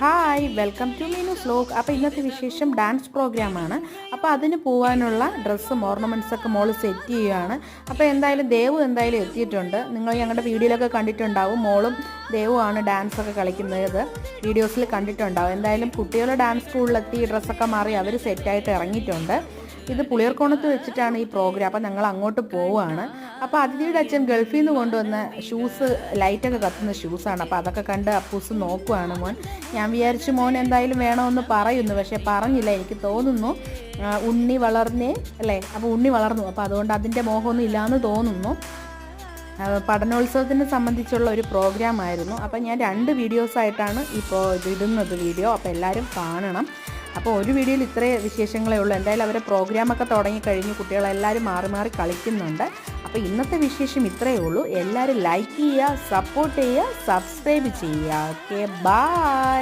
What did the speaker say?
Hi welcome to Meenu's vlog. അപ്പോൾ ഇന്നത്തെ വിശേഷം ഡാൻസ് പ്രോഗ്രാമാണ്. അപ്പോൾ അതിന് പോകാനുള്ള ഡ്രസ്സും ഓർണമെൻറ്റ്സൊക്കെ മോള് സെറ്റ് ചെയ്യുകയാണ്. അപ്പോൾ എന്തായാലും ദേവു എന്തായാലും എത്തിയിട്ടുണ്ട്. നിങ്ങൾ ഞങ്ങളുടെ വീഡിയോയിലൊക്കെ കണ്ടിട്ടുണ്ടാവും. മോളും ദേവുമാണ് ഡാൻസൊക്കെ കളിക്കുന്നത്, വീഡിയോസിൽ കണ്ടിട്ടുണ്ടാവും. എന്തായാലും കുട്ടികൾ ഡാൻസ് സ്കൂളിലെത്തി ഡ്രസ്സൊക്കെ മാറി അവർ സെറ്റായിട്ട് ഇറങ്ങിയിട്ടുണ്ട്. ഇത് പുളിയർക്കോണത്ത് വെച്ചിട്ടാണ് ഈ പ്രോഗ്രാം. അപ്പോൾ ഞങ്ങൾ അങ്ങോട്ട് പോവുകയാണ്. അപ്പോൾ അതിഥിയുടെ അച്ഛൻ ഗൾഫിൽ നിന്ന് കൊണ്ടുവന്ന ഷൂസ്, ലൈറ്റൊക്കെ കത്തുന്ന ഷൂസാണ്. അപ്പോൾ അതൊക്കെ കണ്ട് അപ്പൂസ് നോക്കുവാണ്. മോൻ ഞാൻ വിചാരിച്ചു മോൻ എന്തായാലും വേണമെന്ന് പറയുന്നു, പക്ഷേ പറഞ്ഞില്ല. എനിക്ക് തോന്നുന്നു ഉണ്ണി വളർന്നേ അല്ലേ, അപ്പോൾ ഉണ്ണി വളർന്നു, അപ്പോൾ അതുകൊണ്ട് അതിൻ്റെ മോഹമൊന്നും ഇല്ലയെന്ന് തോന്നുന്നു. പഠനോത്സവത്തിനെ സംബന്ധിച്ചുള്ള ഒരു പ്രോഗ്രാം ആയിരുന്നു. അപ്പോൾ ഞാൻ 2 വീഡിയോസായിട്ടാണ് ഇപ്പോൾ ഇടുന്നത് വീഡിയോ. അപ്പോൾ എല്ലാവരും കാണണം. അപ്പോൾ ഒരു വീഡിയോയിൽ ഇത്രേ വിശേഷങ്ങളേ ഉള്ളൂ. എന്തായാലും അവരെ പ്രോഗ്രാമൊക്കെ തുടങ്ങിക്കഴിഞ്ഞു, കുട്ടികളെല്ലാവരും മാറി മാറി കളിക്കുന്നുണ്ട്. അപ്പോൾ ഇന്നത്തെ വിശേഷം ഇത്രയേ ഉള്ളൂ. എല്ലാവരും ലൈക്ക് ചെയ്യുക, സപ്പോർട്ട് ചെയ്യുക, സബ്സ്ക്രൈബ് ചെയ്യുക. Okay, by.